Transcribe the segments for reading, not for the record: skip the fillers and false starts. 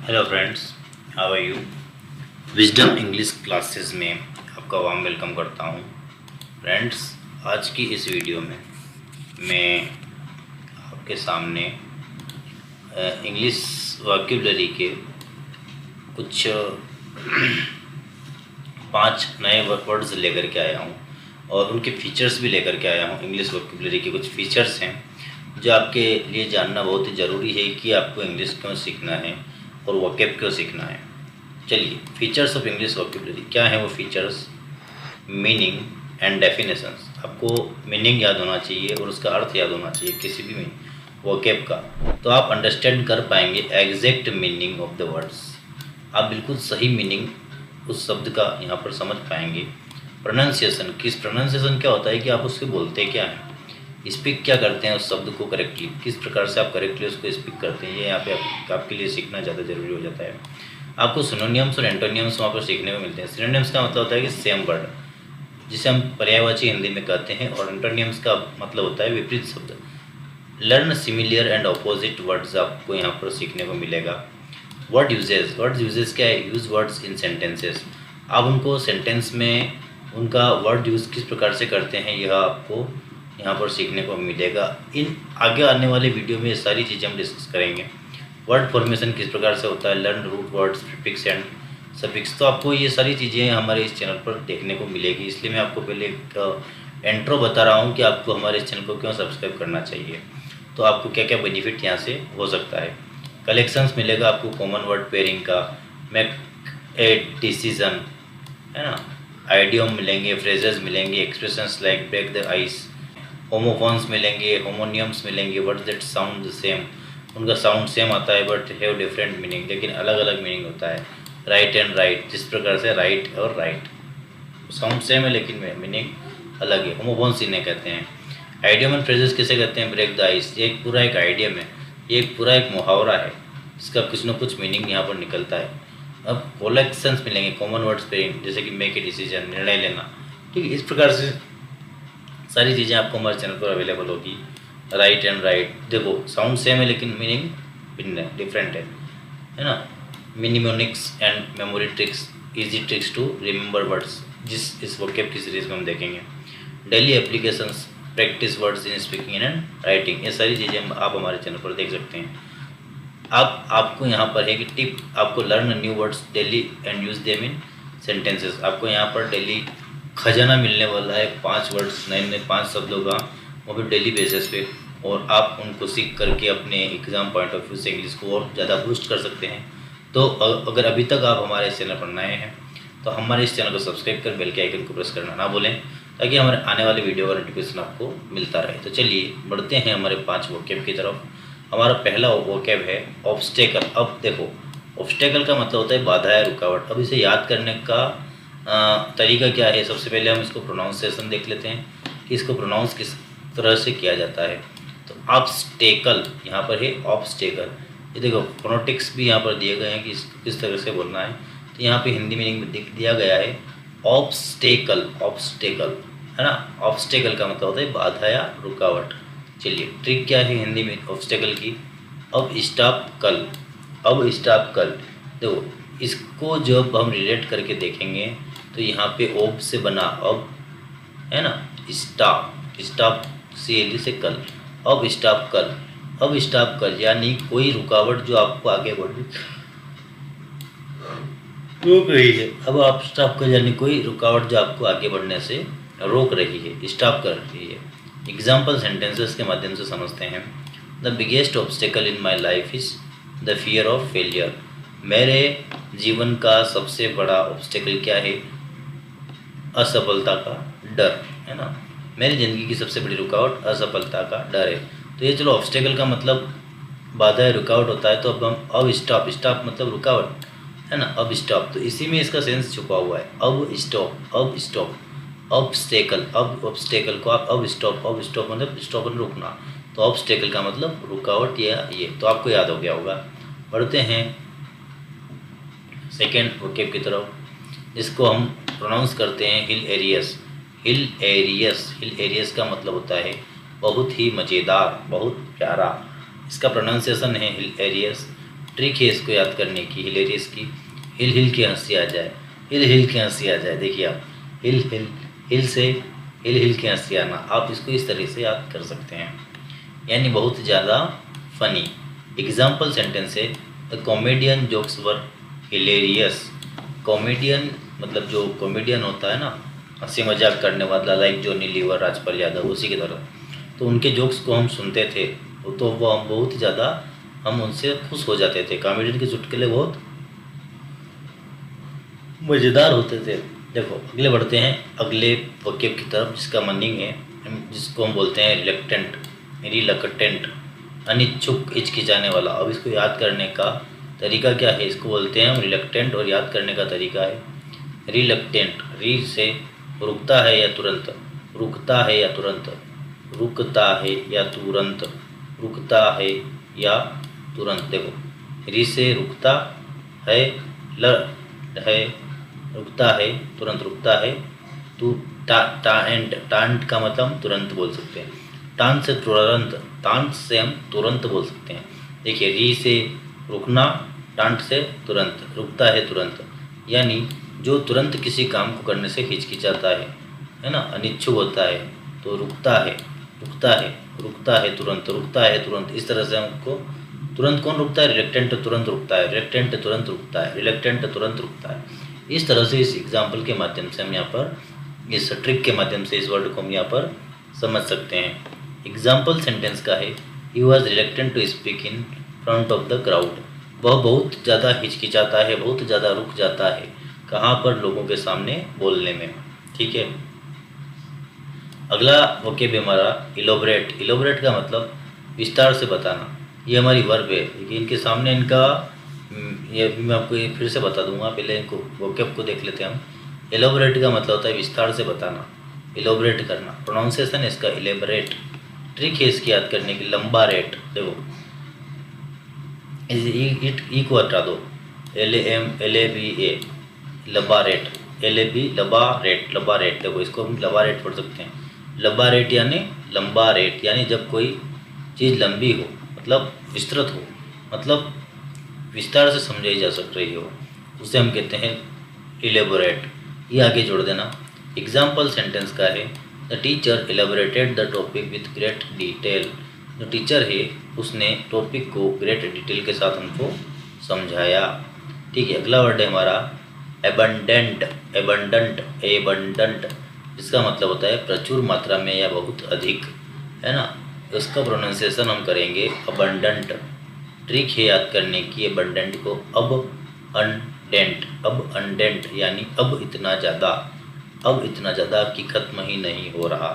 Hello friends, how are you. Wisdom English classes में आपका warm welcome करता हूँ। फ्रेंड्स, आज की इस वीडियो में मैं आपके सामने इंग्लिश वोकैबुलरी के कुछ 5 नए वर्ड्स लेकर के आया हूँ और उनके फीचर्स भी लेकर के आया हूँ। इंग्लिश वोकैबुलरी के कुछ फीचर्स हैं जो आपके लिए जानना बहुत ही ज़रूरी है कि आपको इंग्लिश क्यों सीखना है और वोकैब क्यों सीखना है। चलिए, फीचर्स ऑफ इंग्लिश वोकैबुलरी क्या है वो फीचर्स। मीनिंग एंड डेफिनेशंस, आपको मीनिंग याद होना चाहिए और उसका अर्थ याद होना चाहिए किसी भी वोकैब का, तो आप अंडरस्टैंड कर पाएंगे exact meaning of the words. आप बिल्कुल सही मीनिंग उस शब्द का यहाँ पर समझ पाएंगे। प्रोनाउंसिएशन, प्रोनाउंसिएशन क्या होता है कि आप उसके बोलते क्या हैं, स्पीक क्या करते हैं उस शब्द को करेक्टली, किस प्रकार से आप करेक्टली उसको स्पीक करते हैं, ये यहाँ पे आपके लिए सीखना ज़्यादा ज़रूरी हो जाता है। आपको सिनोनियम्स और एंटोनियम्स वहाँ पर सीखने को मिलते हैं। सिनोनियम्स का मतलब होता है कि सेम वर्ड, जिसे हम पर्यायवाची हिंदी में कहते हैं, और एंटोनियम्स का मतलब होता है विपरीत शब्द। Learn similar and opposite words आपको यहाँ पर सीखने को मिलेगा। वर्ड यूजेस, वर्ड यूजेस क्या है, यूज़ वर्ड्स इन सेंटेंसेस। आप उनको सेंटेंस में उनका वर्ड यूज़ किस प्रकार से करते हैं यह आपको यहाँ पर सीखने को मिलेगा। इन आगे आने वाले वीडियो में ये सारी चीज़ें हम डिस्कस करेंगे। वर्ड फॉर्मेशन किस प्रकार से होता है, learn root words, prefix and suffix, तो आपको ये सारी चीज़ें हमारे इस चैनल पर देखने को मिलेगी। इसलिए मैं आपको पहले एक इंट्रो बता रहा हूँ कि आपको हमारे इस चैनल को क्यों सब्सक्राइब करना चाहिए, तो आपको क्या क्या बेनिफिट यहाँ से हो सकता है। कलेक्शंस मिलेगा आपको कॉमन वर्ड पेयरिंग का, मेक ए डिसीजन, है ना, आइडियम मिलेंगे, फ्रेजेस मिलेंगे, expressions like break the ice, homophones मिलेंगे, होमोनियम्स मिलेंगे, words that sound the same, उनका साउंड सेम आता है बट हैव डिफरेंट मीनिंग, लेकिन अलग अलग मीनिंग होता है। राइट एंड राइट, जिस प्रकार से राइट और राइट साउंड सेम है लेकिन मीनिंग अलग है, होमोफोन्स इन्हें कहते हैं। आइडियम एंड फ्रेजेस किसे कहते हैं, ब्रेक द आइस, ये पूरा एक आइडियम है, ये पूरा एक मुहावरा है, इसका कुछ न कुछ मीनिंग यहाँ पर निकलता है। अब कलेक्शंस मिलेंगे, कॉमन वर्ड्स पे, जैसे कि मेक ए डिसीजन, निर्णय लेना, ठीक है। इस प्रकार से सारी चीज़ें आपको हमारे चैनल पर अवेलेबल होगी। राइट एंड राइट, देखो साउंड सेम है लेकिन मीनिंग भिन्न है, डिफरेंट है ना। Mnemonics and memory tricks, easy tricks to remember words, जिस इस वोकैब की सीरीज में हम देखेंगे। Daily applications, practice words in speaking and writing, ये सारी चीज़ें आप हमारे चैनल पर देख सकते हैं। आपको यहाँ पर है कि टिप, आपको learn new words daily and use them in sentences, आपको यहाँ पर डेली खजाना मिलने वाला है 5 वर्ड्स, नए नए 5 शब्दों का, वो भी डेली बेसिस पे, और आप उनको सीख करके अपने एग्ज़ाम पॉइंट ऑफ व्यू से इंग्लिश को और ज़्यादा बूस्ट कर सकते हैं। तो अगर अभी तक आप हमारे इस चैनल पर नए हैं तो हमारे इस चैनल को सब्सक्राइब कर बेल के आइकन को प्रेस करना ना भूलें, ताकि हमारे आने वाले वीडियो का नोटिफिकेशन आपको मिलता रहे। तो चलिए बढ़ते हैं हमारे 5 वोकैब की तरफ। हमारा पहला वोकैब है ऑब्स्टेकल। अब देखो, ऑब्स्टेकल का मतलब होता है बाधा या रुकावट। अब इसे याद करने का तरीका क्या है, सबसे पहले हम इसको प्रोनाउंसिएशन देख लेते हैं कि इसको प्रोनाउंस किस तरह से किया जाता है। तो ऑब्स्टेकल यहाँ पर है, ऑब्स्टेकल, ये देखो फोनोटिक्स भी यहाँ पर दिए गए हैं कि इसको किस तरह से बोलना है। तो यहाँ पे हिंदी मीनिंग में दिया गया है ऑब्स्टेकल, ऑब्स्टेकल, है ना। ऑब्स्टेकल का मतलब होता है बाधा या रुकावट। चलिए, ट्रिक क्या है हिंदी में ऑब्स्टेकल की, अब स्टॉप कल, अब स्टॉप कल, देखो इसको जब हम रिलेट करके देखेंगे तो यहाँ पे ओब से बना अब, है ना, स्टॉप, स्टॉप से कल, अब स्टॉप कल, अब स्टॉप कल, यानी कोई रुकावट जो आपको आगे बढ़ने रोक रही है। अब आप स्टॉप कर, यानी कोई रुकावट जो आपको आगे बढ़ने से रोक रही है, स्टॉप कर रही है। एग्जाम्पल सेंटेंसेस के माध्यम से समझते हैं। The biggest obstacle in my life is the fear of failure, मेरे जीवन का सबसे बड़ा ऑब्स्टेकल क्या है, असफलता का डर, है ना। मेरी ज़िंदगी की सबसे बड़ी रुकावट असफलता का डर है। तो ये चलो, ऑब्स्टेकल का मतलब बाधा है, रुकावट होता है, तो अब स्टॉप, स्टॉप मतलब रुकावट, है ना, अब स्टॉप, तो इसी में इसका सेंस छुपा हुआ है, अब स्टॉप, अब स्टॉप, ऑब्स्टेकल, अब ऑब्स्टेकल को आप अब स्टॉप मतलब स्टॉप में रुकना, तो ऑब्स्टेकल का मतलब रुकावट या ये, तो आपको याद हो गया होगा। बढ़ते हैं सेकेंड वोकैब की तरफ, जिसको हम प्रोनाउंस करते हैं हिल एरियस। हिल एरियस, हिल एरियस का मतलब होता है बहुत ही मज़ेदार, बहुत प्यारा, इसका प्रोनाउंसिएशन है हिल एरियस। ट्रिक है इसको याद करने की, हिलेरियस की। हिल हिल के हंसी आ जाए, हिल हिल के हंसी आ जाए। देखिए आप, हिल हिल हिल से हिल हिल के हंसी आना, आप इसको इस तरह से याद कर सकते हैं, यानी बहुत ज़्यादा फनी। एग्जाम्पल सेंटेंस है, the comedian jokes were hilarious. Comedian मतलब जो कॉमेडियन होता है ना, हंसी मजाक करने वाला, like Johnny Lever, Rajpal Yadav, उसी की तरह। तो उनके जोक्स को हम सुनते थे तो वो हम बहुत ज़्यादा हम उनसे खुश हो जाते थे। कॉमेडियन के चुटकुले बहुत मज़ेदार होते थे। देखो अगले बढ़ते हैं अगले वोकेब की तरफ, जिसका मीनिंग है, जिसको हम बोलते हैं रिलक्टेंट, रिलक्टेंट, अनिच्छुक, हिचकिचाने वाला। अब इसको याद करने का तरीका क्या है, इसको बोलते हैं हम रिलक्टेंट, और याद करने का तरीका है रिलक्टेंट। री से रुकता है या तुरंत, रुकता है या तुरंत, रुकता है या तुरंत, रुकता है या तुरंत। देखो री से रुकता है, ल है, रुकता है, तुरंत रुकता है। तू टांट का मतलब हम तुरंत बोल सकते हैं। टांट से तुरंत, टांट से हम तुरंत बोल सकते हैं। देखिए री से रुकना, टांट से तुरंत, रुकता है तुरंत, यानी जो तुरंत किसी काम को करने से हिचकिचाता है ना, अनिच्छुक होता है, तो रुकता है, रुकता है, रुकता है तुरंत, रुकता है तुरंत। इस तरह से हमको तुरंत कौन रुकता है, रिलक्टेंट तुरंत रुकता है, रिलक्टेंट तुरंत रुकता है, रिलक्टेंट तुरंत रुकता है। इस तरह से इस एग्जाम्पल के माध्यम से हम यहाँ पर, इस ट्रिक के माध्यम से इस वर्ड को हम यहाँ पर समझ सकते हैं। एग्जाम्पल सेंटेंस का है, he was reluctant to speak in front of the crowd. वह बहुत ज़्यादा हिचकिचाता है, बहुत ज़्यादा रुक जाता है, कहाँ पर, लोगों के सामने बोलने में। ठीक है, अगला वोकेब हमारा इलोबरेट। इलोबरेट का मतलब विस्तार से बताना। ये हमारी वर्ब है, लेकिन इनके सामने इनका ये भी मैं आपको फिर से बता दूंगा, पहले इनको वोकेब को देख लेते हैं हम। एलोबरेट का मतलब होता है विस्तार से बताना, इलोबरेट करना। प्रोनाउंसिएशन इसका इलेबरेट। ट्रिक है इसकी याद करने की, लंबा रेट। देखो ई को हटा दो, LAMLABA, लंबा रेट, LAB लंबा रेट, लंबा रेट। देखो इसको हम लंबा रेट पढ़ सकते हैं। लंबा रेट यानी लंबा रेट, यानी जब कोई चीज़ लंबी हो, मतलब विस्तृत हो, मतलब विस्तार से समझाई जा सक रही हो, उसे हम कहते हैं इलेबोरेट। ये आगे जोड़ देना। एग्जाम्पल सेंटेंस का है, the teacher elaborated the topic with great detail. जो टीचर है उसने टॉपिक को ग्रेट डिटेल के साथ हमको समझाया। ठीक है, अगला वर्ड है हमारा एबंडेंट। एबंडेंट, एबंडेंट, जिसका मतलब होता है प्रचुर मात्रा में या बहुत अधिक, है ना। उसका प्रोनाउंसिएशन हम करेंगे अबंडेंट। ट्रिक है याद करने की अबंडेंट को, अब अनडेंट, अब अनडेंट यानी अब इतना ज़्यादा, अब इतना ज़्यादा कि ख़त्म ही नहीं हो रहा।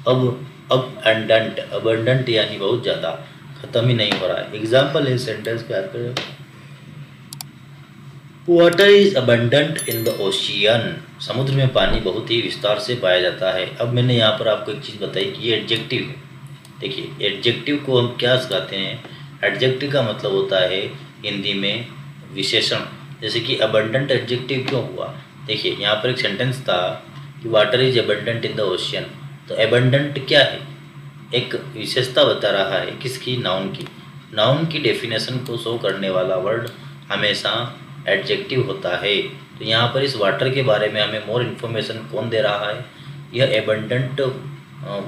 अब अबंडेंट, अबंडेंट यानी बहुत ज़्यादा, ख़त्म ही नहीं हो रहा है। एग्जाम्पल है सेंटेंस पे याद करें, water is abundant in the ocean. समुद्र में पानी बहुत ही विस्तार से पाया जाता है। अब मैंने यहाँ पर आपको एक चीज़ बताई कि ये एडजेक्टिव है। देखिए एडजेक्टिव को हम क्या सिखाते हैं, एडजेक्टिव का मतलब होता है हिंदी में विशेषण। जैसे कि अबंडेंट एडजेक्टिव क्यों हुआ, देखिए यहाँ पर एक सेंटेंस था कि water is abundant in the ocean. तो अबंडेंट क्या है, एक विशेषता बता रहा है, किसकी, नाउन की। नाउन की डेफिनेशन को शो करने वाला वर्ड हमेशा एडजेक्टिव होता है। तो यहाँ पर इस वाटर के बारे में हमें मोर इन्फॉर्मेशन कौन दे रहा है, यह एबंडेंट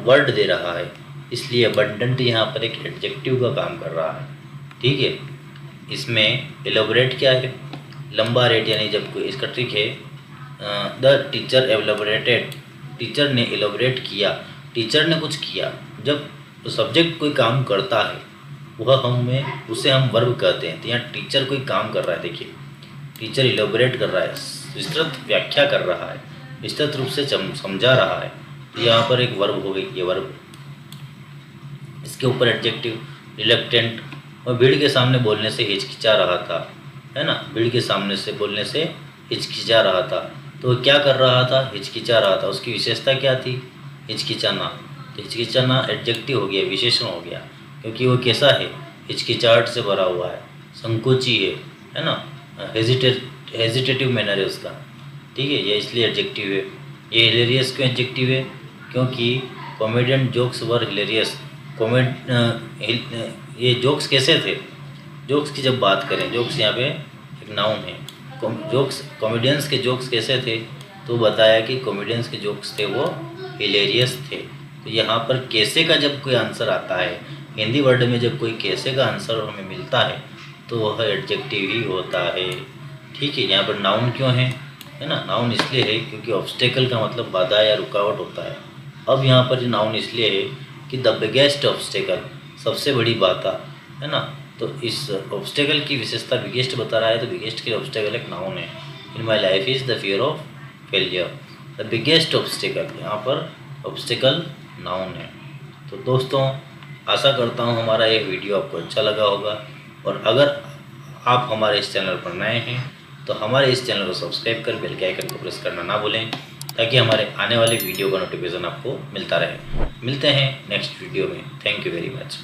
वर्ड दे रहा है, इसलिए अबंडेंट यहाँ पर एक एडजेक्टिव का काम कर रहा है। ठीक है, इसमें एलोबरेट क्या है, लंबा रेट, यानी जब कोई, इसका ट्रिक है द टीचर एलोबरेटेड। टीचर ने एलोबरेट किया, टीचर ने कुछ किया। जब सब्जेक्ट कोई काम करता है वह हमें, उसे हम वर्ब कहते हैं। तो यहाँ टीचर कोई काम कर रहा है, देखिए टीचर इलेबोरेट कर रहा है, विस्तृत व्याख्या कर रहा है, विस्तृत रूप से समझा रहा है। तो यहाँ पर एक वर्ब हो गई, ये वर्ब। इसके ऊपर एडजेक्टिव रिलक्टेंट, और भीड़ के सामने बोलने से हिचकिचा रहा था, है ना, भीड़ के सामने से बोलने से हिचकिचा रहा था। तो क्या कर रहा था, हिचकिचा रहा था। उसकी विशेषता क्या थी, हिचकिचाना। तो हिचकिचाना एडजेक्टिव हो गया, विशेषण हो गया, क्योंकि वो कैसा है, हिचकिचाहट से भरा हुआ है, संकोची है ना, हेजिटेटिव मैनर है उसका। ठीक है, ये इसलिए एडजेक्टिव है। ये हिलेरियस क्यों एडजेक्टिव है, क्योंकि कॉमेडियन जोक्स वर हिलेरियस। ये जोक्स कैसे थे, जोक्स की जब बात करें, जोक्स यहाँ पे एक नाउन है। जोक्स, कॉमेडियंस के जोक्स कैसे थे, तो बताया कि कॉमेडियंस के जोक्स थे वो हिलेरियस थे। तो यहाँ पर कैसे का जब कोई आंसर आता है, हिंदी वर्ड में जब कोई कैसे का आंसर हमें मिलता है तो वह एडजेक्टिव ही होता है। ठीक है, यहाँ पर नाउन क्यों है ना, नाउन इसलिए है क्योंकि ऑब्स्टेकल का मतलब बाधा या रुकावट होता है। अब यहाँ पर नाउन इसलिए है कि द बिगेस्ट ऑब्स्टेकल, सबसे बड़ी बाधा, है ना। तो इस ऑब्स्टेकल की विशेषता बिगेस्ट बता रहा है, तो बिगेस्ट के लिए ऑब्स्टेकल एक नाउन है। In my life is the fear of failure, the biggest obstacle, यहाँ पर ऑब्स्टेकल नाउन है। तो दोस्तों, आशा करता हूँ हमारा ये वीडियो आपको अच्छा लगा होगा, और अगर आप हमारे इस चैनल पर नए हैं तो हमारे इस चैनल को सब्सक्राइब कर बेल के आइकन को प्रेस करना ना भूलें, ताकि हमारे आने वाले वीडियो का नोटिफिकेशन आपको मिलता रहे। मिलते हैं नेक्स्ट वीडियो में। Thank you very much.